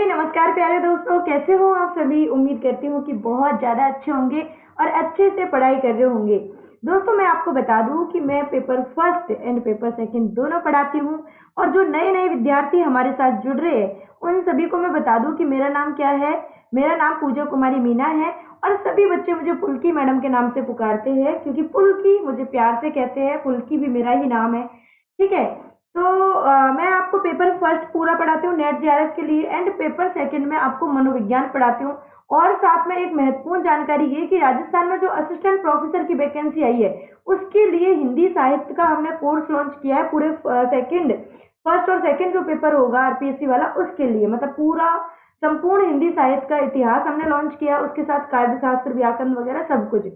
नमस्कार प्यारे दोस्तों, कैसे हो आप सभी। उम्मीद करती हूँ कि बहुत ज़्यादा अच्छे होंगे और अच्छे से पढ़ाई कर रहे होंगे। दोस्तों मैं आपको बता दूं कि मैं paper first and paper second दोनों पढ़ाती हूँ। और जो नए नए विद्यार्थी हमारे साथ जुड़ रहे हैं उन सभी को मैं बता दूं कि मेरा नाम क्या है। मेरा नाम पूजा कुमारी मीना है और सभी बच्चे मुझे पुल्की मैडम के नाम से पुकारते हैं, क्योंकि पुल्की मुझे प्यार से कहते हैं। पुल्की भी मेरा ही नाम है, ठीक है। तो मैं आपको पेपर फर्स्ट पूरा पढ़ाती हूँ नेट जेआरएफ के लिए, एंड पेपर सेकंड में आपको मनोविज्ञान पढ़ाती हूँ। और साथ में एक महत्वपूर्ण जानकारी ये कि राजस्थान में जो असिस्टेंट प्रोफेसर की वैकेंसी आई है उसके लिए हिंदी साहित्य का हमने कोर्स लॉन्च किया है। पूरे सेकंड फर्स्ट और सेकंड जो पेपर होगा आरपीएससी वाला उसके लिए, मतलब पूरा संपूर्ण हिंदी साहित्य का इतिहास हमने लॉन्च किया, उसके साथ काव्य शास्त्र व्याकरण वगैरह सब कुछ।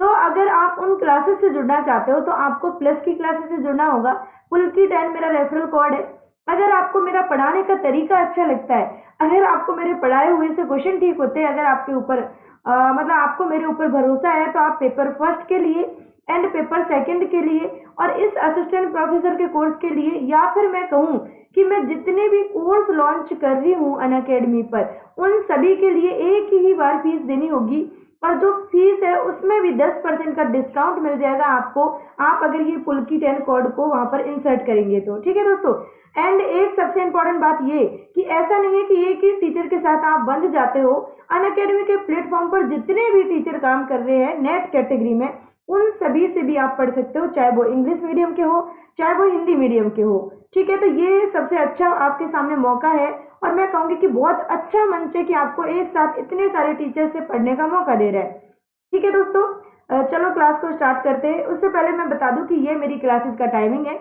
तो अगर आप उन क्लासेस से जुड़ना चाहते हो तो आपको प्लस की क्लासेस से जुड़ना होगा। पुल्की 10 मेरा रेफरल कोड है। अगर आपको मेरा पढ़ाने का तरीका अच्छा लगता है, अगर आपको मेरे पढ़ाए हुए से क्वेश्चन ठीक होते हैं, अगर आपके ऊपर मतलब आपको मेरे ऊपर भरोसा है, तो आप पेपर फर्स्ट के लिए एंड पेपर सेकंड के लिए और इस असिस्टेंट प्रोफेसर के कोर्स के लिए, या फिर मैं कहूँ कि मैं जितने भी कोर्स लॉन्च कर रही हूँ अनअकैडमी पर, उन सभी के लिए एक ही बार फीस देनी होगी। और जो फीस है उसमें भी 10% का डिस्काउंट मिल जाएगा आपको, आप अगर ये पुल्की 10 कोड को वहां पर इंसर्ट करेंगे तो, ठीक है दोस्तों। एंड एक सबसे इम्पोर्टेंट बात ये कि ऐसा नहीं है कि एक ही टीचर के साथ आप बंध जाते हो। अनअकैडमी के प्लेटफॉर्म पर जितने भी टीचर काम कर रहे हैं नेट कैटेगरी में, उन सभी से भी आप पढ़ सकते हो, चाहे वो इंग्लिश मीडियम के हो चाहे वो हिंदी मीडियम के हो, ठीक है। तो ये सबसे अच्छा आपके सामने मौका है और मैं कहूंगी कि बहुत अच्छा मंच है कि आपको एक साथ इतने सारे टीचर से पढ़ने का मौका दे रहा है, ठीक है दोस्तों। चलो क्लास को स्टार्ट करते हैं। उससे पहले मैं बता दूं कि ये मेरी क्लासेस का टाइमिंग है,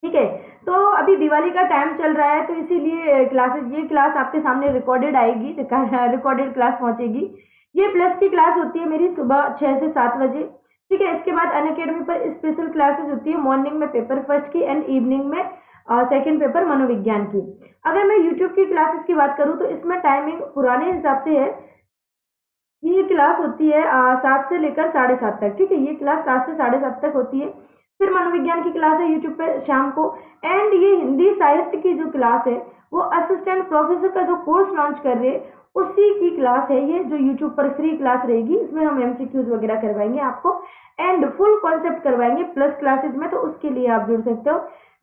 ठीक है। तो अभी दिवाली का टाइम चल रहा है तो इसीलिए ये क्लास आपके सामने रिकॉर्डेड आएगी, रिकॉर्डेड क्लास पहुंचेगी। ये प्लस की क्लास होती है मेरी सुबह 6 से 7 बजे, ठीक है। इसके बाद अनअकैडमी पर स्पेशल क्लासेस होती है, मॉर्निंग में पेपर फर्स्ट की एंड इवनिंग में सेकंड पेपर मनोविज्ञान की। अगर मैं यूट्यूब की क्लासेस की बात करूँ तो इसमें टाइमिंग पुराने हिसाब से है। ये क्लास होती है 7 से लेकर 7:30 तक, ठीक है। ये क्लास 7 से 7:30 तक होती है। फिर मनोविज्ञान की क्लास है यूट्यूब पे शाम को। एंड ये हिंदी साहित्य की जो क्लास है वो असिस्टेंट प्रोफेसर का जो कोर्स लॉन्च कर रहे हैं उसी की क्लास है ये, जो यूट्यूब पर फ्री क्लास रहेगी। इसमें हम एमसीक्यूज वगैरह करवाएंगे आपको एंड फुल कॉन्सेप्ट करवाएंगे प्लस क्लासेस में, तो उसके लिए आप जुड़ सकते हो।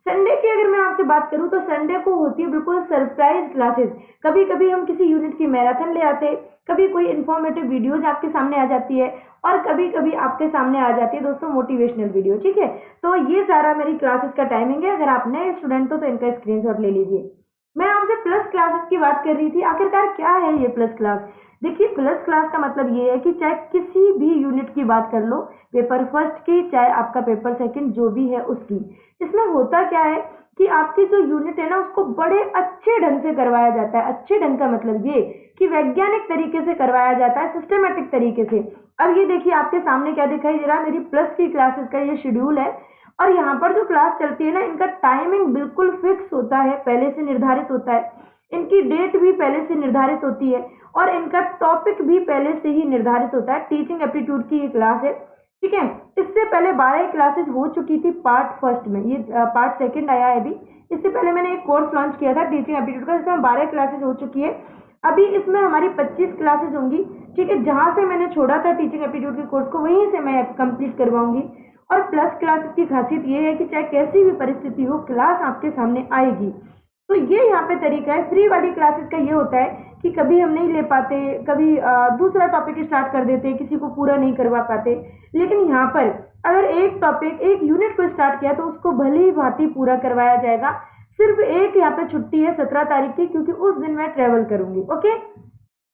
संडे की अगर मैं आपसे बात करूं तो संडे को होती है बिल्कुल सरप्राइज क्लासेस। कभी कभी हम किसी यूनिट की मैराथन ले आते हैं, कभी कोई इन्फॉर्मेटिव वीडियोज आपके सामने आ जाती है और कभी कभी आपके सामने आ जाती है दोस्तों मोटिवेशनल वीडियो, ठीक है। तो ये सारा मेरी क्लासेस का टाइमिंग है। अगर आप नए स्टूडेंट हो तो इनका स्क्रीनशॉट ले लीजिए। मैं आपसे प्लस क्लासेस की बात कर रही थी, आखिरकार क्या है ये प्लस क्लास। देखिए प्लस क्लास का मतलब ये है कि चाहे किसी भी यूनिट की बात कर लो, पेपर फर्स्ट की चाहे आपका पेपर सेकंड जो भी है उसकी, इसमें होता क्या है कि आपकी जो यूनिट है ना उसको बड़े अच्छे ढंग से करवाया जाता है। अच्छे ढंग का मतलब ये कि वैज्ञानिक तरीके से करवाया जाता है, सिस्टमेटिक तरीके से। अब ये देखिए आपके सामने क्या दिखाई दे रहा है, मेरी प्लस की क्लासेस का ये शेड्यूल है। और यहाँ पर जो क्लास चलती है ना, इनका टाइमिंग बिल्कुल फिक्स होता है, पहले से निर्धारित होता है। इनकी डेट भी पहले से निर्धारित होती है और इनका टॉपिक भी पहले से ही निर्धारित होता है। टीचिंग एप्टीट्यूड की ये क्लास है, ठीक है। इससे पहले 12 क्लासेस हो चुकी थी पार्ट फर्स्ट में, ये पार्ट सेकंड आया है अभी। इससे पहले मैंने एक कोर्स लॉन्च किया था टीचिंग एप्टीट्यूड का, जिसमें 12 क्लासेस हो चुकी है। अभी इसमें हमारी 25 क्लासेस होंगी, ठीक है। जहां से मैंने छोड़ा था टीचिंग एप्टीट्यूड के कोर्स को वहीं से मैं कंप्लीट करवाऊंगी। और प्लस क्लासेस की खासियत ये है कि चाहे कैसी भी परिस्थिति हो क्लास आपके सामने आएगी। तो ये यहाँ पे तरीका है। फ्री वाली क्लासेस का ये होता है कि कभी हम नहीं ले पाते, कभी दूसरा टॉपिक स्टार्ट कर देते, किसी को पूरा नहीं करवा पाते। लेकिन यहाँ पर अगर एक टॉपिक एक यूनिट को स्टार्ट किया तो उसको भली ही भांति पूरा करवाया जाएगा। सिर्फ एक यहाँ पे छुट्टी है 17 तारीख की, क्योंकि उस दिन मैं ट्रेवल करूंगी, ओके।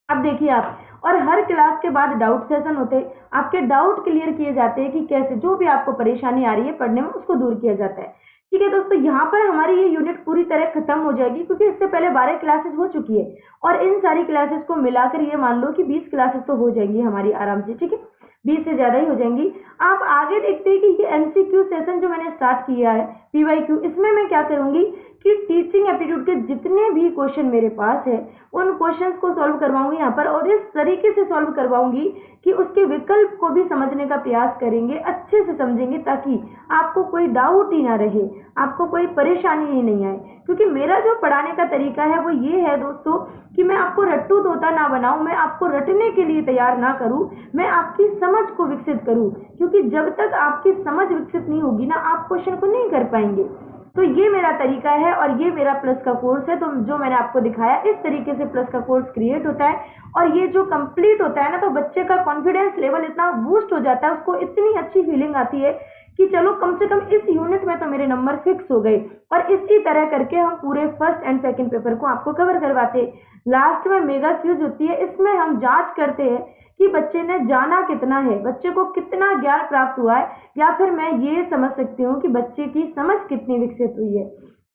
अब देखिए आप, और हर क्लास के बाद डाउट सेशन होते हैं, आपके डाउट क्लियर किए जाते हैं कि कैसे जो भी आपको परेशानी आ रही है पढ़ने में उसको दूर किया जाता है, ठीक है दोस्तों। यहाँ पर हमारी ये यूनिट पूरी तरह खत्म हो जाएगी, क्योंकि इससे पहले 12 क्लासेस हो चुकी है और इन सारी क्लासेस को मिलाकर ये मान लो कि 20 क्लासेस तो हो जाएंगी हमारी आराम से, ठीक है। 20 से ज्यादा ही हो जाएंगी। आप आगे देखते हैं कि ये एमसीक्यू सेशन जो मैंने स्टार्ट किया है पीवाईक्यू, इसमें मैं क्या करूंगी कि टीचिंग एप्टीट्यूड के जितने भी क्वेश्चन मेरे पास है उन क्वेश्चंस को सॉल्व करवाऊंगी यहाँ पर, और इस तरीके से सॉल्व करवाऊंगी कि उसके विकल्प को भी समझने का प्रयास करेंगे, अच्छे से समझेंगे, ताकि आपको कोई डाउट ही ना रहे, आपको कोई परेशानी ही नहीं आए। क्योंकि मेरा जो पढ़ाने का तरीका है वो ये है दोस्तों कि मैं आपको रट्टू तोता ना बनाऊं, मैं आपको रटने के लिए तैयार ना करूं, मैं आपकी समझ को विकसित करूं। क्योंकि जब तक आपकी समझ विकसित नहीं होगी ना, आप क्वेश्चन को नहीं कर पाएंगे। तो ये मेरा तरीका है और ये मेरा प्लस का कोर्स है। तो जो मैंने आपको दिखाया, इस तरीके से प्लस का कोर्स क्रिएट होता है, और ये जो कंप्लीट होता है ना, तो बच्चे का कॉन्फिडेंस लेवल इतना बूस्ट हो जाता है, उसको इतनी अच्छी फीलिंग आती है कि चलो कम से कम इस यूनिट में तो मेरे नंबर फिक्स हो गए। और इसी तरह करके हम पूरे फर्स्ट एंड सेकंड पेपर को आपको कवर करवाते। लास्ट में मेगा क्विज होती है, इसमें हम जांच करते हैं कि बच्चे ने जाना कितना है, बच्चे को कितना ज्ञान प्राप्त हुआ है, या फिर मैं ये समझ सकती हूँ कि बच्चे की समझ कितनी विकसित हुई है।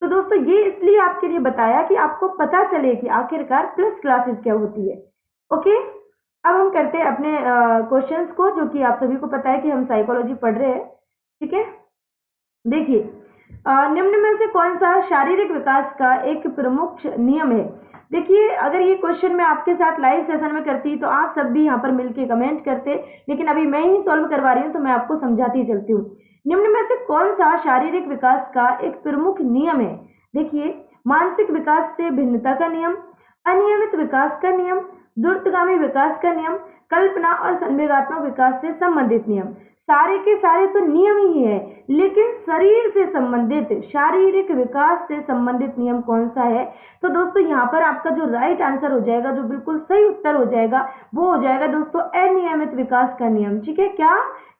तो दोस्तों ये इसलिए आपके लिए बताया कि आपको पता चले कि आखिरकार प्लस क्लासेस क्या होती है। ओके, अब हम करते हैं अपने क्वेश्चंस को, जो कि आप सभी को पता है कि हम साइकोलॉजी पढ़ रहे हैं। ठीक है, देखिए निम्न में से कौन सा शारीरिक विकास का एक प्रमुख नियम है। देखिए, अगर ये क्वेश्चन मैं आपके साथ लाइव सेशन में करती तो आप सब भी यहाँ पर मिलके कमेंट करते, लेकिन अभी मैं ही सॉल्व करवा रही हूँ तो मैं आपको समझाती चलती हूँ। निम्न में से कौन सा शारीरिक विकास का एक प्रमुख नियम है। देखिए, मानसिक विकास से भिन्नता का नियम, अनियमित विकास का नियम, द्रुतगामी विकास का नियम, कल्पना और संवेगात्मक विकास से संबंधित नियम। सारे के सारे तो नियम ही है, लेकिन शरीर से संबंधित, शारीरिक विकास से संबंधित नियम कौन सा है। तो दोस्तों यहाँ पर आपका जो राइट आंसर हो जाएगा, जो बिल्कुल सही उत्तर हो जाएगा, वो हो जाएगा दोस्तों अनियमित विकास का नियम। ठीक है, क्या?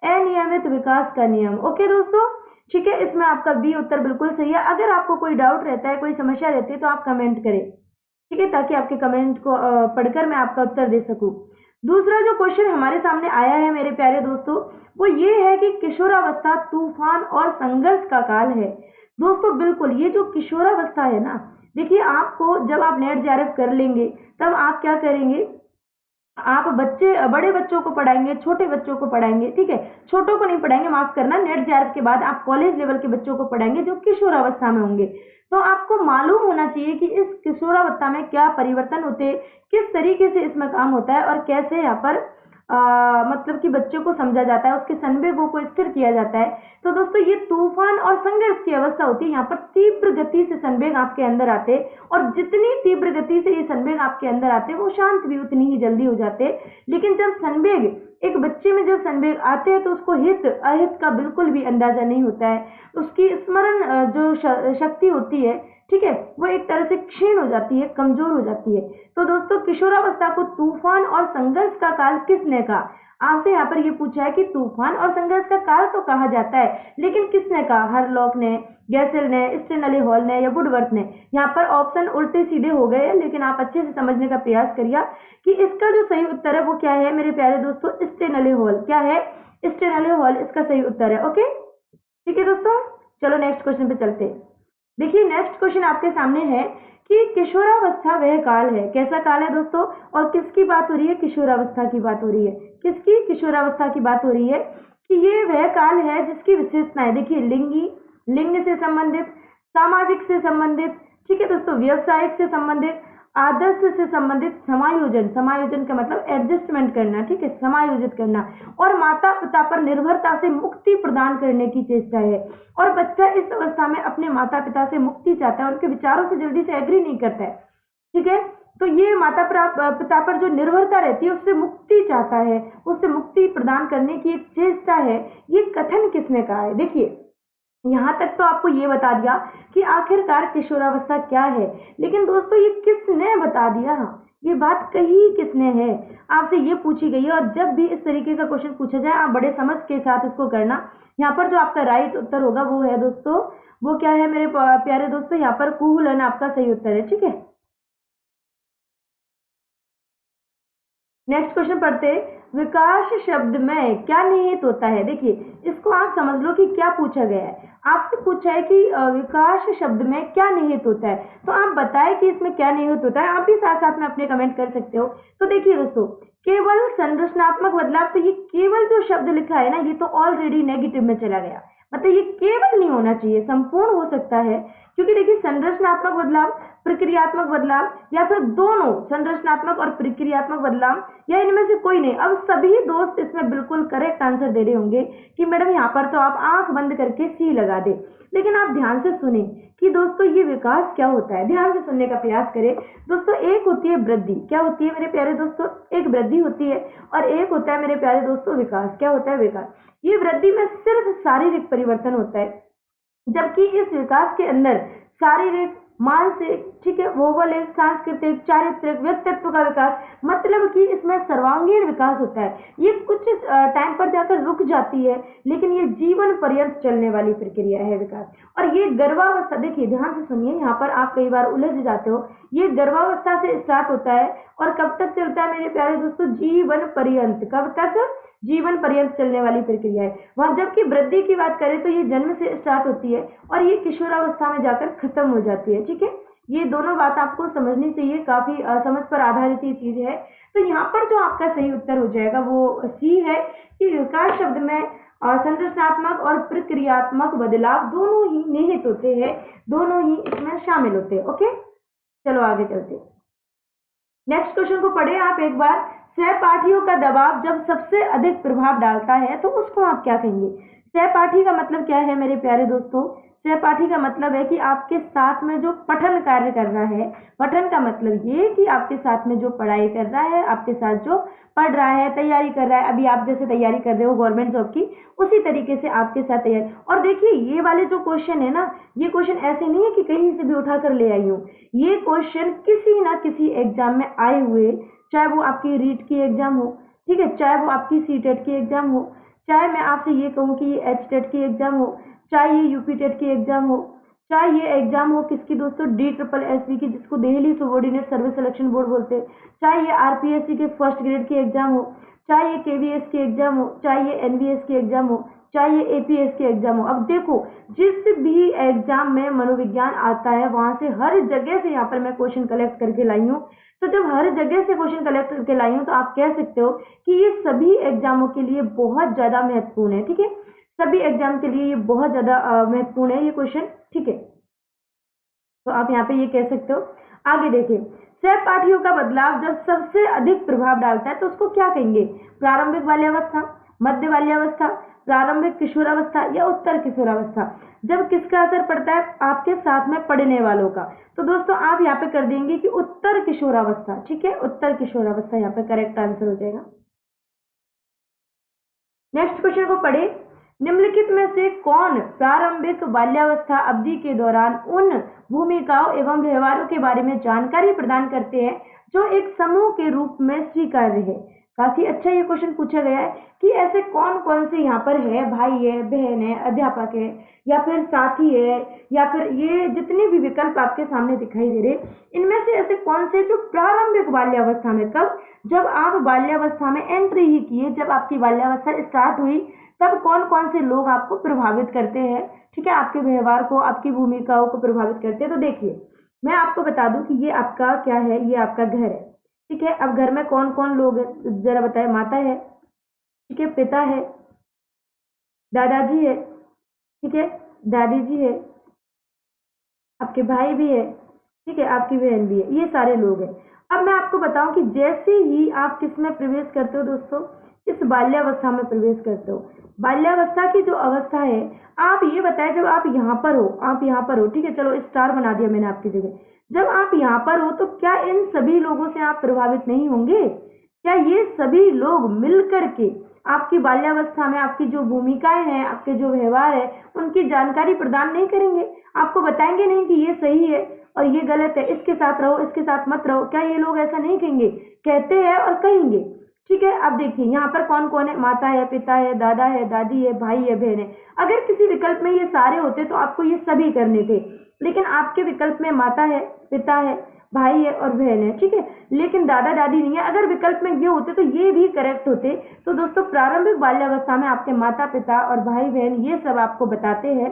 अनियमित विकास का नियम। ओके दोस्तों, ठीक है, इसमें आपका बी उत्तर बिल्कुल सही है। अगर आपको कोई डाउट रहता है, कोई समस्या रहती है, तो आप कमेंट करें, ठीक है, ताकि आपके कमेंट को पढ़कर मैं आपका उत्तर दे सकूं। दूसरा जो क्वेश्चन हमारे सामने आया है मेरे प्यारे दोस्तों, वो ये है कि किशोरावस्था तूफान और संघर्ष का काल है। दोस्तों बिल्कुल, ये जो किशोरावस्था है ना, देखिए आपको जब आप नेट जेआरएफ कर लेंगे तब आप क्या करेंगे, आप बड़े बच्चों को पढ़ाएंगे, छोटे बच्चों को पढ़ाएंगे। ठीक है, छोटों को नहीं पढ़ाएंगे, माफ करना, नेट जेआरएफ के बाद आप कॉलेज लेवल के बच्चों को पढ़ाएंगे जो किशोरावस्था में होंगे। तो आपको मालूम होना चाहिए कि इस किशोरावस्था में क्या परिवर्तन होते हैं, किस तरीके से इसमें काम होता है, और कैसे यहाँ पर मतलब कि बच्चों को समझा जाता है, उसके संवेगों को स्थिर किया जाता है। तो दोस्तों ये तूफान और संघर्ष की अवस्था होती है। यहाँ पर तीव्र गति से संवेग आपके अंदर आते हैं, और जितनी तीव्र गति से ये संवेग आपके अंदर आते हैं, वो शांत भी उतनी ही जल्दी हो जाते हैं। लेकिन जब संवेग, एक बच्चे में जब संवेग आते हैं, तो उसको हित अहित का बिल्कुल भी अंदाजा नहीं होता है। उसकी स्मरण जो शक्ति होती है, ठीक है, वो एक तरह से क्षीण हो जाती है, कमजोर हो जाती है। तो दोस्तों किशोरावस्था को तूफान और संघर्ष का काल किसने कहा। आपसे यहाँ पर ये पूछा है कि तूफान और संघर्ष का काल तो कहा जाता है, लेकिन किसने कहा, हरलॉक ने, गैसेल ने, स्टेनले हॉल ने, या वुडवर्थ ने। यहाँ पर ऑप्शन उल्टे सीधे हो गए, लेकिन आप अच्छे से समझने का प्रयास करिए कि इसका जो सही उत्तर है वो क्या है मेरे प्यारे दोस्तों, स्टेनले हॉल। क्या है? स्टेनले हॉल इसका सही उत्तर है। ओके, ठीक है दोस्तों, चलो नेक्स्ट क्वेश्चन पे चलते हैं। देखिए नेक्स्ट क्वेश्चन आपके सामने है कि किशोरावस्था वह काल है, कैसा काल है दोस्तों, और किसकी बात हो रही है, किशोरावस्था की बात हो रही है। किसकी? किशोरावस्था की बात हो रही है कि ये वह काल है जिसकी विशेषताएं, देखिए लिंग से संबंधित, सामाजिक से संबंधित, ठीक है दोस्तों, व्यवसायिक से संबंधित, आदर्श से संबंधित, समायोजन का मतलब एडजस्टमेंट करना, ठीक है, समायोजित करना, और माता पिता पर निर्भरता से मुक्ति प्रदान करने की चेष्टा है। और बच्चा इस अवस्था में अपने माता पिता से मुक्ति चाहता है, उनके विचारों से जल्दी से एग्री नहीं करता है। ठीक है, तो ये माता पिता पर जो निर्भरता रहती है उससे मुक्ति चाहता है, उससे मुक्ति प्रदान करने की एक चेष्टा है। ये कथन किसने कहा है? देखिए यहाँ तक तो आपको ये बता दिया कि आखिरकार किशोरावस्था क्या है, लेकिन दोस्तों ये किसने बता दिया, ये बात कही किसने है, आपसे ये पूछी गई है। और जब भी इस तरीके का क्वेश्चन पूछा जाए, आप बड़े समझ के साथ इसको करना। यहाँ पर जो आपका राइट उत्तर होगा वो है दोस्तों, वो क्या है मेरे प्यारे दोस्तों, यहाँ पर कुहूलन आपका सही उत्तर है। ठीक है, नेक्स्ट क्वेश्चन पढ़ते, विकास शब्द में क्या निहित होता है। देखिए इसको आप समझ लो कि क्या पूछा गया है। आपसे पूछा है कि विकास शब्द में क्या निहित होता है, तो आप बताएं कि इसमें क्या निहित होता है। आप भी साथ साथ में अपने कमेंट कर सकते हो। तो देखिए दोस्तों, केवल संरचनात्मक बदलाव, तो ये केवल जो शब्द लिखा है ना, ये तो ऑलरेडी नेगेटिव में चला गया। मतलब ये केवल नहीं होना चाहिए, संपूर्ण हो सकता है। क्योंकि देखिए संरचनात्मक बदलाव, प्रक्रियात्मक बदलाव, या फिर दोनों संरचनात्मक और प्रक्रियात्मक बदलाव, या इनमें से कोई नहीं। अब सभी दोस्त इसमें बिल्कुल करेक्ट आंसर दे रहे होंगे कि मैडम यहाँ पर तो आप आंख बंद करके सी लगा दे। लेकिन आप ध्यान से सुने कि दोस्तों ये विकास क्या होता है, ध्यान से सुनने का प्रयास करें दोस्तों। एक होती है वृद्धि, क्या होती है मेरे प्यारे दोस्तों, एक वृद्धि होती है, और एक होता है मेरे प्यारे दोस्तों विकास। क्या होता है? विकास। ये वृद्धि में सिर्फ शारीरिक परिवर्तन होता है, जबकि इस विकास के अंदर शारीरिक, मानसिक, ठीक है, भौगोलिक, सांस्कृतिक, चारित्रिक, व्यक्तित्व का विकास, मतलब कि इसमें सर्वांगीण विकास होता है। ये कुछ टाइम पर जाकर रुक जाती है, लेकिन ये जीवन पर्यंत चलने वाली प्रक्रिया है विकास। और ये गर्भावस्था, देखिए ध्यान से सुनिए, यहाँ पर आप कई बार उलझ जाते हो। ये गर्भावस्था से स्टार्ट होता है और कब तक चलता है मेरे प्यारे दोस्तों? जीवन पर्यंत। कब तक? जीवन पर्यंत चलने वाली प्रक्रिया है। वहां जबकि वृद्धि की बात करें तो ये जन्म से स्टार्ट होती है और ये किशोरावस्था में जाकर खत्म हो जाती है। ठीक है, ये दोनों बात आपको समझनी चाहिए, काफी समझ पर आधारित ये चीज है। तो यहाँ पर जो आपका सही उत्तर हो जाएगा वो सी है कि विकास शब्द में संरचनात्मक और प्रक्रियात्मक बदलाव दोनों ही निहित होते हैं, दोनों ही इसमें शामिल होते हैं। ओके, चलो आगे चलते हैं। नेक्स्ट क्वेश्चन को पढ़े आप एक बार। सहपाठियों का दबाव जब सबसे अधिक प्रभाव डालता है तो उसको आप क्या कहेंगे? सहपाठी का मतलब क्या है मेरे प्यारे दोस्तों? सहपाठी का मतलब है कि आपके साथ में जो पठन कार्य कर रहा है। पठन का मतलब ये कि आपके साथ में जो पढ़ाई कर रहा है, आपके साथ जो पढ़ रहा है, तैयारी कर रहा है। अभी आप जैसे तैयारी कर रहे हो गवर्नमेंट जॉब की, उसी तरीके से आपके साथ तैयारी। और देखिए ये वाले जो क्वेश्चन है ना, ये क्वेश्चन ऐसे नहीं है कि कहीं से भी उठा कर ले आई हूँ। ये क्वेश्चन किसी ना किसी एग्जाम में आए हुए, चाहे वो आपकी रीट की एग्जाम हो, ठीक है, चाहे वो आपकी सीटेट की एग्जाम हो, चाहे मैं आपसे ये कहूँ कि ये एचटेट की एग्जाम हो, चाहे ये यूपी टेट की एग्जाम हो, चाहे ये एग्जाम हो किसकी दोस्तों? DSSB की, जिसको Delhi subordinate service selection board बोलते हैं, चाहे ये RPSC के फर्स्ट ग्रेड की एग्जाम हो, चाहे ये KVS की एग्जाम हो, चाहे ये NVS की एग्जाम हो, चाहे ये APS की एग्जाम हो। अब देखो जिस भी एग्जाम में मनोविज्ञान आता है वहां से हर जगह से यहाँ पर मैं क्वेश्चन कलेक्ट करके लाई हूँ। तो जब हर जगह से क्वेश्चन कलेक्ट करके लाई हूँ तो आप कह सकते हो कि ये सभी एग्जामों के लिए बहुत ज्यादा महत्वपूर्ण है। ठीक है, सभी एग्जाम के लिए ये बहुत ज्यादा महत्वपूर्ण है ये क्वेश्चन। ठीक है, तो आप यहाँ पे ये कह सकते हो। आगे देखिए, सहपाठियों का बदलाव जब सबसे अधिक प्रभाव डालता है तो उसको क्या कहेंगे? प्रारंभिक बाल्यावस्था, मध्य बाल्यावस्था, प्रारंभिक किशोरावस्था या उत्तर किशोरावस्था। जब किसका असर पड़ता है? आपके साथ में पढ़ने वालों का। तो दोस्तों आप यहाँ पे कर देंगे कि उत्तर किशोरावस्था। ठीक है, उत्तर किशोरावस्था यहाँ पे करेक्ट आंसर हो जाएगा। नेक्स्ट क्वेश्चन को पढ़े। निम्नलिखित में से कौन प्रारंभिक बाल्यावस्था अवधि के दौरान उन भूमिकाओं एवं व्यवहारों के बारे में जानकारी प्रदान करते हैं जो एक समूह के रूप में स्वीकार्य है? काफी अच्छा ये क्वेश्चन पूछा गया है कि ऐसे कौन कौन से यहाँ पर है, भाई है, बहन है, अध्यापक है, या फिर साथी है, या फिर ये जितने भी विकल्प आपके सामने दिखाई दे रहे, इनमें से ऐसे कौन से जो प्रारंभिक बाल्यावस्था में, कब? जब आप बाल्यावस्था में एंट्री ही किए, जब आपकी बाल्यावस्था स्टार्ट हुई, तब कौन कौन से लोग आपको प्रभावित करते हैं, ठीक है, आपके व्यवहार को, आपकी भूमिकाओं को प्रभावित करते हैं। तो देखिए मैं आपको बता दूं कि ये आपका क्या है, ये आपका घर है। ठीक है, अब घर में कौन कौन लोग हैं जरा बताए? माता है, ठीक है, पिता है, दादाजी है, ठीक है, दादी जी है, आपके भाई भी है, ठीक है, आपकी बहन भी है, ये सारे लोग हैं। अब मैं आपको बताऊं कि जैसे ही आप किस में प्रवेश करते हो दोस्तों, इस बाल्यावस्था में प्रवेश करते हो। बाल्यावस्था की जो अवस्था है, आप ये बताएं जब आप यहाँ पर हो, आप यहाँ पर हो, ठीक है, चलो स्टार बना दिया मैंने आपकी जगह। जब आप यहाँ पर हो तो क्या इन सभी लोगों से आप प्रभावित नहीं होंगे? क्या ये सभी लोग मिल करके आपकी बाल्यावस्था में आपकी जो भूमिकाएं हैं, आपके जो व्यवहार है, उनकी जानकारी प्रदान नहीं करेंगे? आपको बताएंगे नहीं कि ये सही है और ये गलत है, इसके साथ रहो, इसके साथ मत रहो? क्या ये लोग ऐसा नहीं कहेंगे? कहते हैं और कहेंगे। ठीक है, अब देखिए यहाँ पर कौन कौन है? माता है, पिता है, दादा है, दादी है, भाई है, बहन है। अगर किसी विकल्प में ये सारे होते तो आपको ये सभी करने थे, लेकिन आपके विकल्प में माता है, पिता है, भाई है और बहन है। ठीक है, लेकिन दादा दादी नहीं है। अगर विकल्प में ये होते तो ये भी करेक्ट होते। तो दोस्तों प्रारंभिक बाल्यावस्था में आपके माता पिता और भाई बहन ये सब आपको बताते हैं,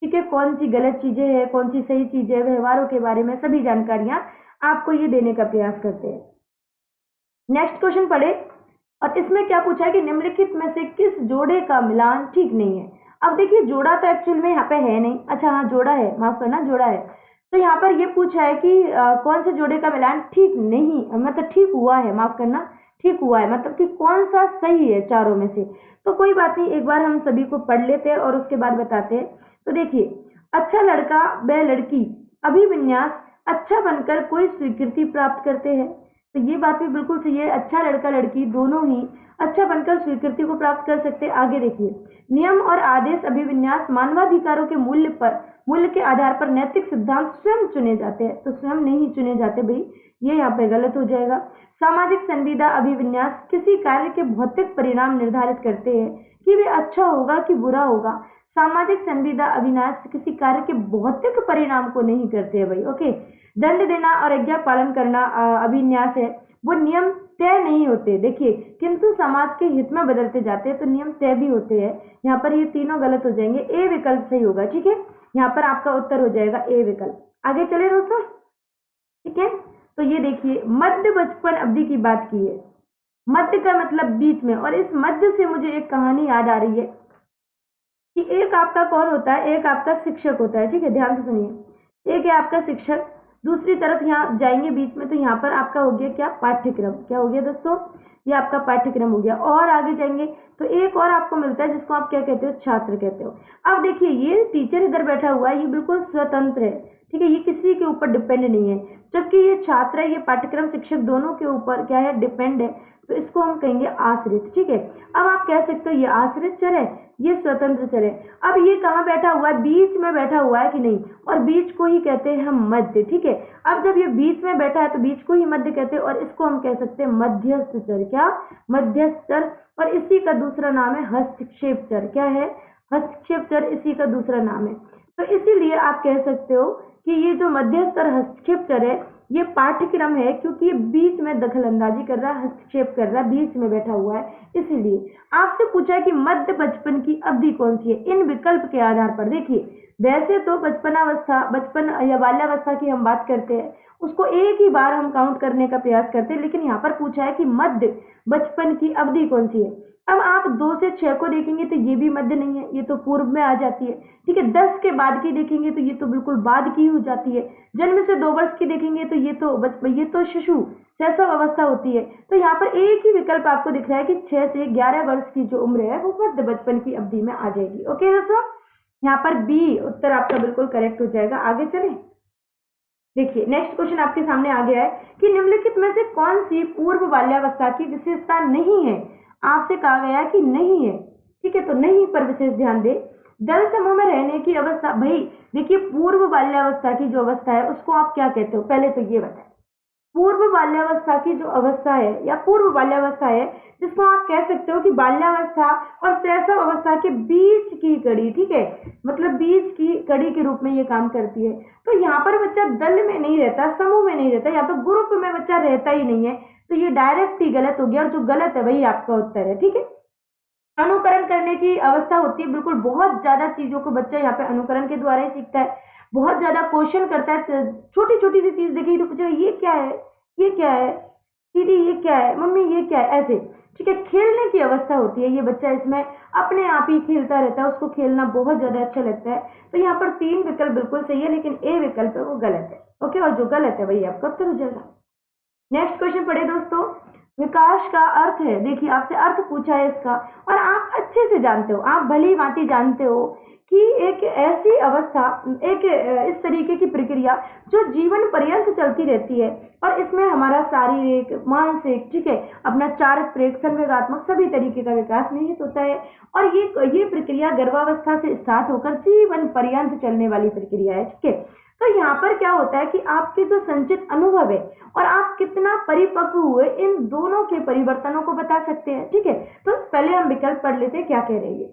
ठीक है, कौन सी गलत चीजें हैं, कौन सी सही चीजें हैं, व्यवहारों के बारे में सभी जानकारियां आपको ये देने का प्रयास करते हैं। नेक्स्ट क्वेश्चन पढ़े, और इसमें क्या पूछा है कि निम्नलिखित में से किस जोड़े का मिलान ठीक नहीं है? अब देखिए जोड़ा तो एक्चुअल में यहाँ पे है नहीं, अच्छा हाँ जोड़ा है, माफ करना जोड़ा है। तो यहाँ पर ये पूछा है कि कौन से जोड़े का मिलान ठीक नहीं, मतलब ठीक हुआ है, माफ करना ठीक हुआ है, मतलब कि कौन सा सही है चारों में से। तो कोई बात नहीं, एक बार हम सभी को पढ़ लेते हैं और उसके बाद बताते हैं। तो देखिए, अच्छा लड़का व लड़की अभिविन्यास अच्छा बनकर कोई स्वीकृति प्राप्त करते हैं। तो ये बात भी बिल्कुल सही है, अच्छा लड़का लड़की दोनों ही अच्छा बनकर स्वीकृति को प्राप्त कर सकते हैं। आगे देखिए, नियम और आदेश अभिविन्यास मानवाधिकारों के मूल्य के आधार पर नैतिक सिद्धांत स्वयं चुने जाते हैं। तो स्वयं नहीं चुने जाते भाई, ये यहाँ पे गलत हो जाएगा। सामाजिक संविदा अभिविन्यास किसी कार्य के भौतिक परिणाम निर्धारित करते हैं कि वे अच्छा होगा कि बुरा होगा। सामाजिक संविदा अविनाश किसी कार्य के भौतिक परिणाम को नहीं करते हैं भाई। ओके, दंड देना और आज्ञा पालन करना अभिन्यास है, वो नियम तय नहीं होते, देखिए किंतु समाज के हित में बदलते जाते हैं, तो नियम तय भी होते हैं। यहाँ पर ये तीनों गलत हो जाएंगे, ए विकल्प सही होगा। ठीक है, यहाँ पर आपका उत्तर हो जाएगा ए विकल्प। आगे चले दोस्तों, ठीक है। तो ये देखिए, मध्य बचपन अवधि की बात की है, मध्य का मतलब बीच में, और इस मध्य से मुझे एक कहानी याद आ रही है कि एक आपका कौन होता है, एक आपका शिक्षक होता है। ठीक है, ध्यान से सुनिए, एक है आपका शिक्षक, दूसरी तरफ यहाँ जाएंगे बीच में, तो यहाँ पर आपका हो गया क्या, पाठ्यक्रम। क्या हो गया दोस्तों, ये आपका पाठ्यक्रम हो गया। और आगे जाएंगे तो एक और आपको मिलता है जिसको आप क्या कहते हो, छात्र कहते हो। अब देखिए, ये टीचर इधर बैठा हुआ है, ये बिल्कुल स्वतंत्र है, ठीक है, ये किसी के ऊपर डिपेंड नहीं है, जबकि ये छात्र है, ये पाठ्यक्रम शिक्षक दोनों के ऊपर क्या है, डिपेंड है, तो इसको हम कहेंगे आश्रित। ठीक है, अब आप कह सकते हो ये आश्रित चर है, ये स्वतंत्र चर है। अब ये कहाँ बैठा हुआ है, बीच में बैठा हुआ है कि नहीं, और बीच को ही कहते हैं हम मध्य। ठीक है, अब जब ये बीच में बैठा है तो बीच को ही मध्य कहते हैं, और इसको हम कह सकते हैं मध्यस्थ चर। क्या, मध्यस्थ चर। और इसी का दूसरा नाम है हस्तक्षेप चर। क्या है, हस्तक्षेप चर इसी का दूसरा नाम है। तो इसीलिए आप कह सकते हो कि ये जो मध्यस्थ और हस्तक्षेप चर है, ये पाठ्यक्रम है, क्योंकि ये बीच में दखल अंदाजी कर रहा है, हस्तक्षेप कर रहा है, बीच में बैठा हुआ है। इसीलिए आपसे पूछा है कि मध्य बचपन की अवधि कौन सी है, इन विकल्प के आधार पर। देखिए, वैसे तो बचपनावस्था, बचपन या बाल्यावस्था की हम बात करते हैं, उसको एक ही बार हम काउंट करने का प्रयास करते हैं, लेकिन यहाँ पर पूछा है कि मध्य बचपन की अवधि कौन सी है। अब आप 2 से 6 को देखेंगे तो ये भी मध्य नहीं है, ये तो पूर्व में आ जाती है। ठीक है, 10 के बाद की देखेंगे तो ये तो बिल्कुल बाद की हो जाती है। जन्म से 2 वर्ष की देखेंगे तो ये तो शिशु शैशव अवस्था होती है। तो यहाँ पर एक ही विकल्प आपको दिख रहा है कि 6 से 11 वर्ष की जो उम्र है वो मध्य बचपन की अवधि में आ जाएगी। ओके दोस्तों, यहाँ पर बी उत्तर आपका बिल्कुल करेक्ट हो जाएगा। आगे चले, देखिए नेक्स्ट क्वेश्चन आपके सामने आ गया है कि निम्नलिखित में से कौन सी पूर्व बाल्यावस्था की विशेषता नहीं है। आपसे कहा गया है कि नहीं है, ठीक है, तो नहीं पर विशेष ध्यान दे। दल समूह में रहने की अवस्था, भाई देखिए पूर्व बाल्यावस्था की जो अवस्था है उसको आप क्या कहते हो, पहले तो ये बताएं। पूर्व बाल्यावस्था की जो अवस्था है या पूर्व बाल्यावस्था है, जिसको आप कह सकते हो कि बाल्यावस्था और शैशव अवस्था के बीच की कड़ी, ठीक है, मतलब बीच की कड़ी के रूप में ये काम करती है। तो यहाँ पर बच्चा दल में नहीं रहता, समूह में नहीं रहता, यहाँ पर ग्रुप में बच्चा रहता ही नहीं है, तो ये डायरेक्ट ही गलत हो गया, और जो गलत है वही आपका उत्तर है। ठीक है, अनुकरण करने की अवस्था होती है, बिल्कुल बहुत ज्यादा चीजों को बच्चा यहाँ पे अनुकरण के द्वारा ही सीखता है, बहुत ज्यादा क्वेश्चन करता है, छोटी छोटी सी चीज देखी तो पूछेगा ये क्या है, ये क्या है दीदी, ये क्या है मम्मी, ये क्या है, ऐसे। ठीक है, खेलने की अवस्था होती है, ये बच्चा इसमें अपने आप ही खेलता रहता है, उसको खेलना बहुत ज्यादा अच्छा लगता है। तो यहाँ पर 3 विकल्प बिल्कुल सही है, लेकिन ए विकल्प है वो गलत है। ओके, और जो गलत है वही आपका उत्तर हो जाएगा। नेक्स्ट क्वेश्चन पढ़े दोस्तों, विकास का अर्थ है, देखिए आपसे अर्थ पूछा है इसका, और आप अच्छे से जानते हो, आप भली भांति जानते हो कि एक ऐसी अवस्था, एक इस तरीके की प्रक्रिया जो जीवन पर्यंत चलती रहती है, और इसमें हमारा शारीरिक, मानसिक, ठीक है, अपना चारित्रिक, संवेगात्मक सभी तरीके का विकास निहित होता है। और ये प्रक्रिया गर्भावस्था से स्टार्ट होकर जीवन पर्यंत चलने वाली प्रक्रिया है। ठीक है, तो यहाँ पर क्या होता है कि आपके जो संचित अनुभव है और आप कितना परिपक्व हुए, इन दोनों के परिवर्तनों को बता सकते हैं। ठीक है, तो पहले हम विकल्प पढ़ लेते हैं क्या कह रही है।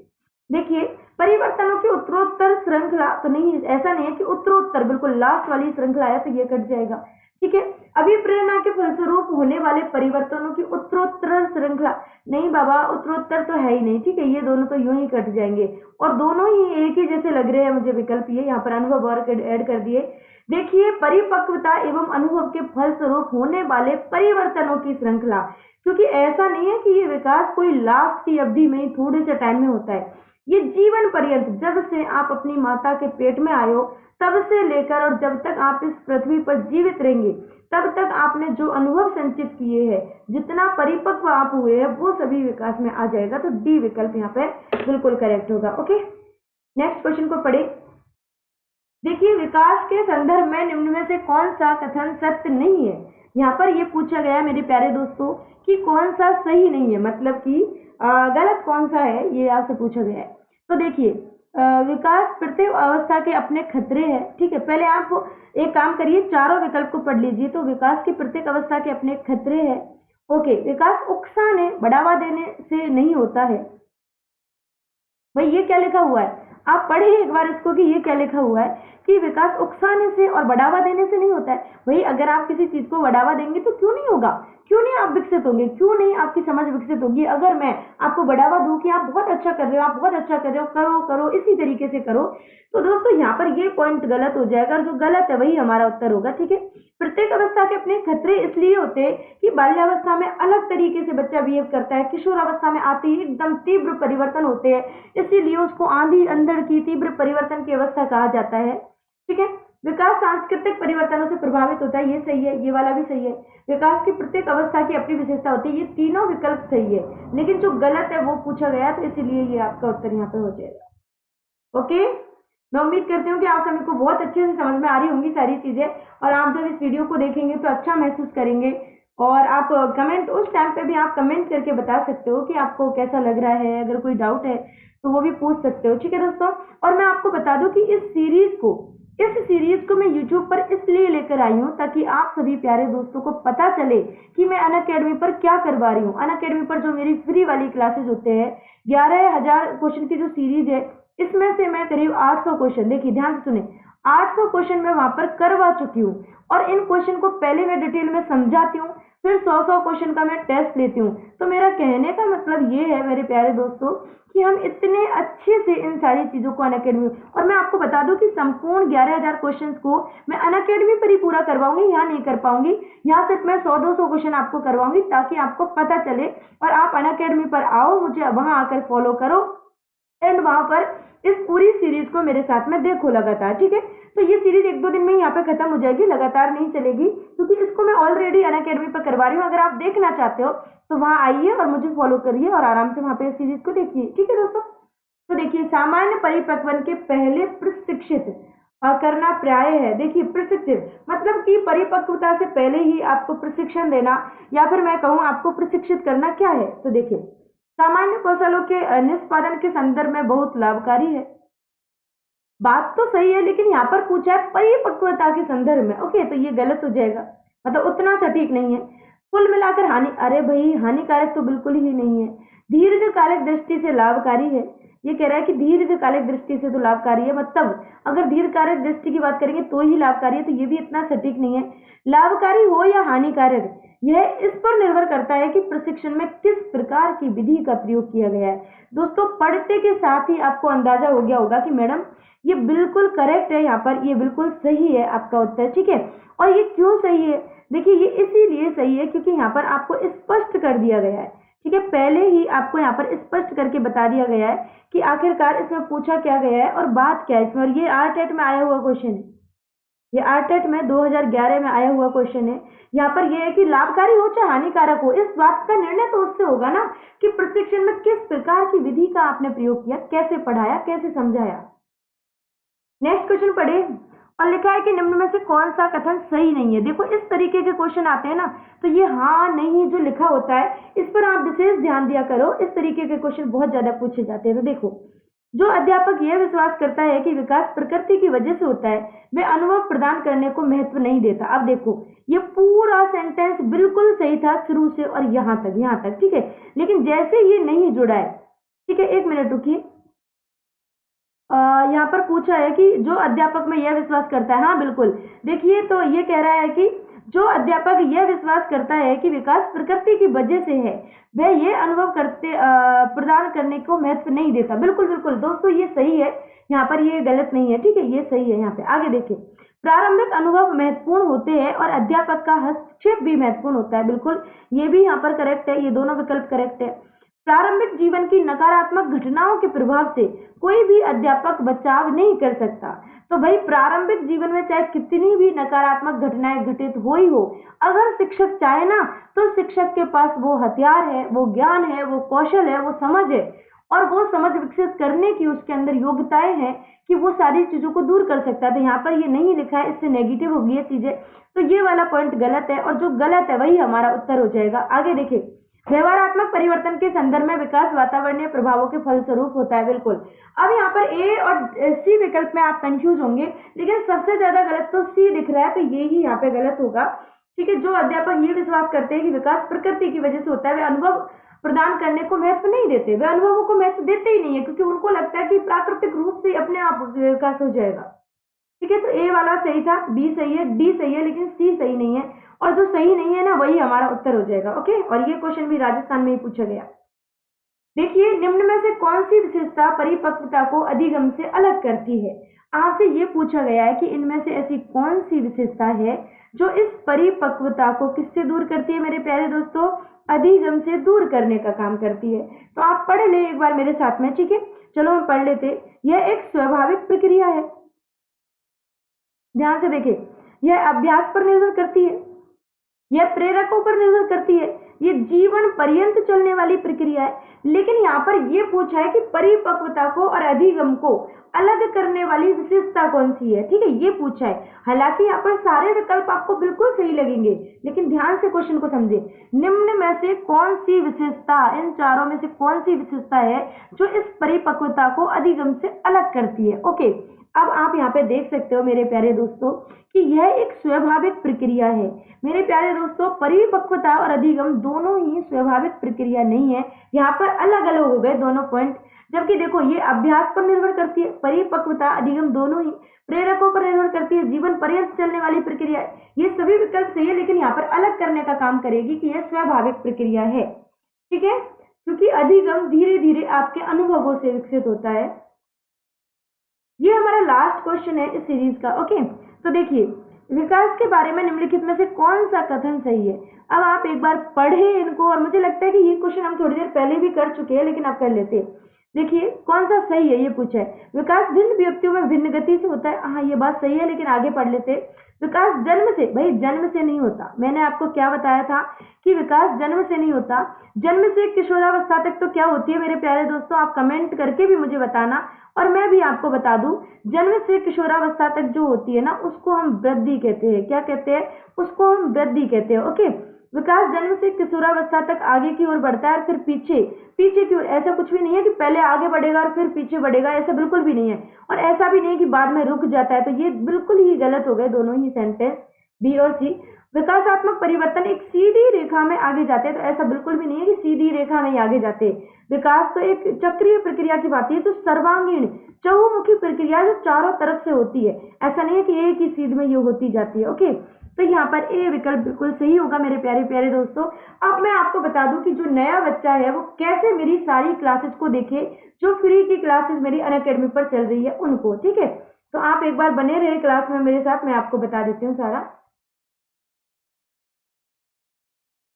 देखिए, परिवर्तनों की उत्तरोत्तर श्रृंखला, तो नहीं, ऐसा नहीं है कि उत्तरोत्तर बिल्कुल लास्ट वाली श्रृंखला है तो ये कट जाएगा। ठीक है, अभिप्रेरणा के फलस्वरूप होने वाले परिवर्तनों की उत्तरोत्तर श्रृंखला, नहीं बाबा, उत्तरोत्तर तो है ही नहीं। ठीक है, ये दोनों तो यूं ही कट जाएंगे, और दोनों ही एक ही जैसे लग रहे हैं मुझे विकल्प, ये यहाँ पर अनुभव और ऐड कर दिए। देखिए, परिपक्वता एवं अनुभव के फलस्वरूप होने वाले परिवर्तनों की श्रृंखला, क्योंकि ऐसा नहीं है कि ये विकास कोई लास्ट की अवधि में ही थोड़े से टाइम में होता है, ये जीवन पर्यंत, जब से आप अपनी माता के पेट में आए हो तब से लेकर और जब तक आप इस पृथ्वी पर जीवित रहेंगे तब तक आपने जो अनुभव संचित किए हैं, जितना परिपक्व आप हुए हैं, वो सभी विकास में आ जाएगा। तो डी विकल्प यहाँ पे बिल्कुल करेक्ट होगा। ओके, नेक्स्ट क्वेश्चन को पढ़े। देखिए, विकास के संदर्भ में निम्न में से कौन सा कथन सत्य नहीं है। यहाँ पर ये पूछा गया मेरे प्यारे दोस्तों कि कौन सा सही नहीं है, मतलब कि गलत कौन सा है, ये आपसे पूछा गया है। तो देखिए, विकास प्रत्येक अवस्था के अपने खतरे हैं। ठीक है, पहले आप एक काम करिए, चारों विकल्प को पढ़ लीजिए। तो विकास की प्रत्येक अवस्था के अपने खतरे हैं। ओके, विकास उकसाने बढ़ावा देने से नहीं होता है। भाई ये क्या लिखा हुआ है, आप पढ़िए एक बार इसको कि ये क्या लिखा हुआ है कि विकास उकसाने से और बढ़ावा देने से नहीं होता है। भाई अगर आप किसी चीज को बढ़ावा देंगे तो क्यों नहीं होगा, क्यों नहीं आप विकसित होंगे, क्यों नहीं आपकी समझ विकसित होगी। अगर मैं आपको बढ़ावा दूं कि आप बहुत अच्छा कर रहे हो, आप बहुत अच्छा कर रहे हो, करो करो इसी तरीके से करो, तो दोस्तों यहाँ पर ये पॉइंट गलत हो जाएगा और जो गलत है वही हमारा उत्तर होगा। ठीक है, प्रत्येक अवस्था के अपने खतरे इसलिए होते हैं कि बाल्यावस्था में अलग तरीके से बच्चा बिहेव करता है, किशोर अवस्था में आते ही एकदम तीव्र परिवर्तन होते हैं, इसीलिए उसको आंधी अंधड़ की तीव्र परिवर्तन की अवस्था कहा जाता है। ठीक है, विकास सांस्कृतिक परिवर्तनों से प्रभावित होता है, ये सही है, ये वाला भी सही है। विकास की प्रत्येक अवस्था की अपनी विशेषता होती है, ये तीनों विकल्प सही है, लेकिन जो गलत है वो पूछा गया, तो इसीलिए ये आपका उत्तर यहाँ पे हो जाएगा। ओके, मैं उम्मीद करती हूँ कि आप सभी को बहुत अच्छे से समझ में आ रही होंगी सारी चीजें, और आप जब इस वीडियो को देखेंगे तो अच्छा महसूस करेंगे। और आप कमेंट, उस टाइम पे भी आप कमेंट करके बता सकते हो कि आपको कैसा लग रहा है, अगर कोई डाउट है तो वो भी पूछ सकते हो। ठीक है दोस्तों, और मैं आपको बता दूं कि इस सीरीज को मैं YouTube पर इसलिए लेकर आई हूँ ताकि आप सभी प्यारे दोस्तों को पता चले कि मैं अनअकैडमी पर क्या करवा रही हूँ। अनअकैडमी पर जो मेरी फ्री वाली क्लासेस होते हैं, 11,000 क्वेश्चन की जो सीरीज है, इसमें से मैं करीब 800 क्वेश्चन, देखिए ध्यान से सुने, 800 क्वेश्चन मैं वहां पर करवा चुकी हूँ। और इन क्वेश्चन को पहले मैं डिटेल में समझाती हूँ, फिर 100 क्वेश्चन का मैं टेस्ट लेती हूँ। तो मेरा कहने का मतलब ये है मेरे प्यारे दोस्तों कि हम इतने अच्छे से इन सारी चीजों को अनअकैडमी, और मैं आपको बता दूं कि संपूर्ण 11,000 क्वेश्चन को मैं अनअकैडमी पर ही पूरा करवाऊंगी, यहाँ नहीं कर पाऊंगी। यहाँ सिर्फ मैं 100-200 क्वेश्चन आपको करवाऊंगी ताकि आपको पता चले और आप अनअकैडमी पर आओ, मुझे वहां आकर फॉलो करो एंड वहां पर इस पूरी सीरीज को मेरे साथ में देखो लगातार। ठीक है, तो ये सीरीज 1-2 दिन में यहाँ पे खत्म हो जाएगी, लगातार नहीं चलेगी, क्योंकि इसको मैं ऑलरेडी अनअकैडमी पर करवा रही हूँ। अगर आप देखना चाहते हो तो वहां आइए और मुझे फॉलो करिए और आराम से वहां पे इस सीरीज को देखिए। ठीक है दोस्तों, तो देखिए, सामान्य परिपक्वन के पहले प्रशिक्षित करना प्राय है। देखिए, प्रशिक्षित मतलब कि परिपक्वता से पहले ही आपको प्रशिक्षण देना, या फिर मैं कहूँ आपको प्रशिक्षित करना क्या है। तो देखिए, सामान्य कौशलों के निष्पादन के संदर्भ में बहुत लाभकारी है। बात तो सही है, लेकिन यहाँ पर पूछा है परिपक्वता के संदर्भ में। ओके, तो ये गलत हो जाएगा, मतलब उतना सटीक नहीं है। कुल मिलाकर अरे भाई, हानिकारक तो बिल्कुल ही नहीं है। दीर्घकालिक दृष्टि से लाभकारी है, ये कह रहा है कि दीर्घकालिक दृष्टि से तो लाभकारी है, मतलब अगर दीर्घकालिक दृष्टि की बात करेंगे तो ही लाभकारी है, तो ये भी इतना सटीक नहीं है। लाभकारी हो या हानिकारक, यह इस पर निर्भर करता है कि प्रशिक्षण में किस प्रकार की विधि का प्रयोग किया गया है। दोस्तों, पढ़ते के साथ ही आपको अंदाजा हो गया होगा कि मैडम ये बिल्कुल करेक्ट है, यहाँ पर ये बिल्कुल सही है आपका उत्तर। ठीक है, और ये क्यों सही है, देखिए ये इसीलिए सही है क्योंकि यहाँ पर आपको स्पष्ट कर दिया गया है। ठीक है, पहले ही आपको यहाँ पर स्पष्ट करके बता दिया गया है कि आखिरकार इसमें पूछा क्या गया है और बात क्या है इसमें। और ये आरटेट में आया हुआ क्वेश्चन है, ये आरटेट में 2011 में आया हुआ क्वेश्चन है। यहाँ पर यह है कि लाभकारी हो चाहे हानिकारक हो, इस बात का निर्णय तो उससे होगा ना कि प्रशिक्षण में किस प्रकार की विधि का आपने प्रयोग किया, कैसे पढ़ाया, कैसे समझाया। नेक्स्ट क्वेश्चन पढ़े, और लिखा है कि निम्न में से कौन सा कथन सही नहीं है। देखो, इस तरीके के क्वेश्चन आते हैं ना, तो ये हाँ नहीं जो लिखा होता है इस पर आप विशेष ध्यान दिया करो। इस तरीके के क्वेश्चन बहुत ज्यादा पूछे जाते हैं। तो देखो, जो अध्यापक यह विश्वास करता है कि विकास प्रकृति की वजह से होता है, वे अनुभव प्रदान करने को महत्व नहीं देता। अब देखो, ये पूरा सेंटेंस बिल्कुल सही था शुरू से और यहाँ तक। ठीक है, लेकिन जैसे ये नहीं जुड़ा है, ठीक है, 1 मिनट रुकिए, यहाँ पर पूछा है कि जो अध्यापक में यह विश्वास करता है, हाँ बिल्कुल, देखिए, तो ये कह रहा है कि जो अध्यापक यह विश्वास करता है कि विकास प्रकृति की वजह से है, वह ये अनुभव प्रदान करने को महत्व नहीं देता। बिल्कुल बिल्कुल दोस्तों, ये सही है, यहाँ पर ये गलत नहीं है। ठीक है, ये सही है। यहाँ पे आगे देखिए, प्रारंभिक अनुभव महत्वपूर्ण होते हैं और अध्यापक का हस्तक्षेप भी महत्वपूर्ण होता है। बिल्कुल, ये भी यहाँ पर करेक्ट है, ये दोनों विकल्प करेक्ट है। प्रारंभिक जीवन की नकारात्मक घटनाओं के प्रभाव से कोई भी अध्यापक बचाव नहीं कर सकता। तो भाई प्रारंभिक जीवन में चाहे कितनी भी नकारात्मक घटनाएं घटित हो ही हो, अगर शिक्षक चाहे ना तो शिक्षक के पास वो हथियार है, वो ज्ञान है, वो कौशल है, वो समझ है और वो समझ विकसित करने की उसके अंदर योग्यताएं हैं कि वो सारी चीजों को दूर कर सकता है। तो यहाँ पर ये नहीं लिखा है, इससे नेगेटिव होगी ये चीजें, तो ये वाला पॉइंट गलत है और जो गलत है वही हमारा उत्तर हो जाएगा। आगे देखिए, व्यवहारात्मक परिवर्तन के संदर्भ में विकास वातावरणीय प्रभावों के फलस्वरूप होता है। बिल्कुल। अब यहाँ पर ए और सी विकल्प में आप कंफ्यूज होंगे, लेकिन सबसे ज्यादा गलत तो सी दिख रहा है, तो ये ही यहाँ पे गलत होगा। ठीक है, जो अध्यापक ये विश्वास करते हैं कि विकास प्रकृति की वजह से होता है, वे अनुभव प्रदान करने को महत्व नहीं देते, वे अनुभवों को महत्व देते ही नहीं है, क्योंकि उनको लगता है कि प्राकृतिक रूप से अपने आप विकास हो जाएगा। ठीक है, तो ए वाला सही था, बी सही है, डी सही है, लेकिन सी सही नहीं है, और जो सही नहीं है ना वही हमारा उत्तर हो जाएगा। ओके, और ये क्वेश्चन भी राजस्थान में ही पूछा गया। देखिए, निम्न में से कौन सी विशेषता परिपक्वता को अधिगम से अलग करती है? आपसे ये पूछा गया है कि इनमें से ऐसी कौन सी विशेषता है जो इस परिपक्वता को किससे दूर करती है मेरे प्यारे दोस्तों? अधिगम से दूर करने का काम करती है। तो आप पढ़ ले एक बार मेरे साथ में। ठीक है, चलो हम पढ़ लेते। यह एक स्वाभाविक प्रक्रिया है, ध्यान से देखिए, यह अभ्यास पर निर्भर करती है, यह प्रेरकों पर निर्भर करती है, ये जीवन पर्यंत चलने वाली प्रक्रिया है। लेकिन यहाँ पर ये पूछा है कि परिपक्वता को और अधिगम को अलग करने वाली विशेषता कौन सी है। ठीक है, ये पूछा है। हालांकि यहाँ पर सारे विकल्प आपको बिल्कुल सही लगेंगे, लेकिन ध्यान से क्वेश्चन को समझे। निम्न में से कौन सी विशेषता, इन चारों में से कौन सी विशेषता है जो इस परिपक्वता को अधिगम से अलग करती है? ओके, अब आप यहाँ पे देख सकते हो मेरे प्यारे दोस्तों कि यह एक स्वाभाविक प्रक्रिया है। मेरे प्यारे दोस्तों, परिपक्वता और अधिगम दोनों ही स्वाभाविक प्रक्रिया नहीं है, यहाँ पर अलग अलग हो गए दोनों पॉइंट। जबकि देखो, ये अभ्यास पर निर्भर करती है, परिपक्वता अधिगम दोनों ही प्रेरकों पर निर्भर करती है, जीवन पर्यंत चलने वाली प्रक्रिया है। ये सभी विकल्प सही है, लेकिन यहाँ पर अलग करने का काम करेगी कि यह स्वाभाविक प्रक्रिया है। ठीक है, क्योंकि अधिगम धीरे धीरे आपके अनुभवों से विकसित होता है। ये हमारा लास्ट क्वेश्चन है इस सीरीज का। ओके, तो देखिए, विकास के बारे में निम्नलिखित में से कौन सा कथन सही है? अब आप एक बार पढ़े इनको, और मुझे लगता है कि ये क्वेश्चन हम थोड़ी देर पहले भी कर चुके हैं, लेकिन आप कर लेते हैं। देखिए, कौन सा सही है ये पूछा है। विकास भिन्न व्यक्तियों में भिन्न गति से होता है। हाँ, ये बात सही है, लेकिन आगे पढ़ लेते। विकास जन्म से, भाई जन्म से नहीं होता। मैंने आपको क्या बताया था कि विकास जन्म से नहीं होता। जन्म से किशोरावस्था तक तो क्या होती है मेरे प्यारे दोस्तों? आप कमेंट करके भी मुझे बताना, और मैं भी आपको बता दूं, जन्म से किशोरावस्था तक जो होती है ना, उसको हम वृद्धि कहते हैं। क्या कहते हैं? उसको हम वृद्धि कहते हैं। ओके, विकास जन्म से किशोरावस्था तक आगे की ओर बढ़ता है और फिर पीछे पीछे की ओर। ऐसा कुछ भी नहीं है कि पहले आगे बढ़ेगा और फिर पीछे बढ़ेगा, ऐसा बिल्कुल भी नहीं है। और ऐसा भी नहीं है कि बाद में रुक जाता है। तो ये बिल्कुल ही गलत हो गए दोनों ही सेंटेंस, बी और सी। विकासात्मक परिवर्तन एक सीधी रेखा में आगे जाते हैं, तो ऐसा बिल्कुल भी नहीं है कि सीधी रेखा में ही आगे जाते हैं। विकास तो एक चक्रीय प्रक्रिया की बात है, जो सर्वांगीण चहुमुखी प्रक्रिया जो चारों तरफ से होती है। ऐसा नहीं है कि एक ही सीध में ये होती जाती है। ओके, तो यहाँ पर ए विकल्प बिल्कुल सही होगा मेरे प्यारे प्यारे दोस्तों। अब मैं आपको बता दूं कि जो नया बच्चा है वो कैसे मेरी सारी क्लासेस को देखे, जो फ्री की क्लासेस मेरी अनअकैडमी पर चल रही है उनको। ठीक है, तो आप एक बार बने रहे क्लास में मेरे साथ, मैं आपको बता देती हूँ सारा।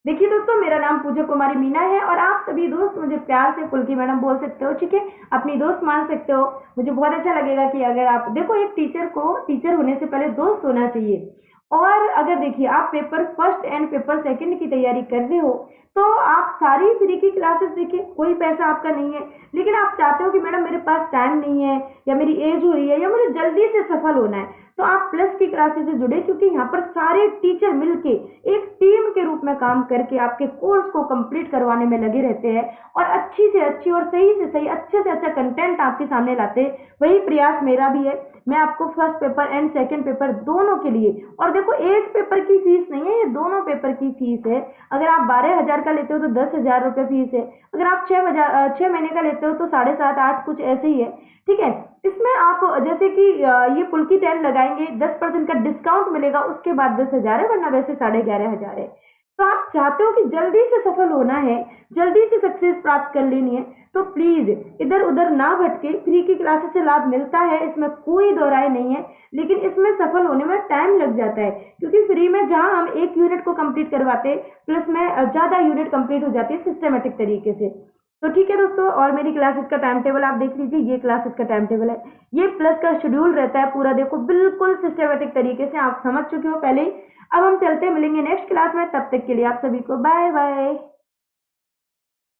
देखिए दोस्तों, मेरा नाम पूजा कुमारी मीना है और आप सभी दोस्त मुझे प्यार से पुलकी मैडम बोल सकते हो। ठीक है, अपनी दोस्त मान सकते हो। मुझे बहुत अच्छा लगेगा कि अगर आप देखो, एक टीचर को टीचर होने से पहले दोस्त होना चाहिए। और अगर देखिए, आप paper first and paper second की तैयारी कर रहे हो तो आप सारी फ्री की क्लासेस देखिए, कोई पैसा आपका नहीं है। लेकिन आप चाहते हो कि मैडम मेरे पास टाइम नहीं है, या मेरी एज हो रही है, या मुझे जल्दी से सफल होना है, तो आप प्लस की क्लासेस से जुड़े, क्योंकि यहाँ पर सारे टीचर मिलके एक टीम के रूप में काम करके आपके कोर्स को कंप्लीट करवाने में लगे रहते हैं और अच्छी से अच्छी और सही से सही, अच्छे से अच्छा कंटेंट आपके सामने लाते हैं। वही प्रयास मेरा भी है। मैं आपको first paper and second paper दोनों के लिए, और देखो एक पेपर की फीस नहीं है, ये दोनों पेपर की फीस है। अगर आप 12,000 का लेते हो तो 10,000 रुपये फीस है। अगर आप 6 महीने का लेते हो तो 7.5 8 कुछ ऐसे ही है। ठीक है, इसमें आप जैसे कि ये पुलकी 10 लगाएंगे, 10% का डिस्काउंट मिलेगा, उसके बाद 10,000 है, वरना वैसे 11,500 है। तो आप चाहते हो कि जल्दी से सफल होना है, जल्दी से सक्सेस प्राप्त कर लेनी है, तो प्लीज इधर उधर ना भटके। फ्री की क्लासेस से लाभ मिलता है, इसमें कोई दो राय नहीं है, लेकिन इसमें सफल होने में टाइम लग जाता है, क्योंकि फ्री में जहां हम एक यूनिट को कंप्लीट करवाते, प्लस में ज्यादा यूनिट कंप्लीट हो जाती है सिस्टमेटिक तरीके से। तो ठीक है दोस्तों, और मेरी क्लासेस का टाइम टेबल आप देख लीजिए, ये क्लासेस का टाइम टेबल है, ये प्लस का शेड्यूल रहता है पूरा, देखो बिल्कुल सिस्टमेटिक तरीके से आप समझ चुके हो पहले ही। अब हम चलते हैं, मिलेंगे नेक्स्ट क्लास में, तब तक के लिए आप सभी को बाय बाय।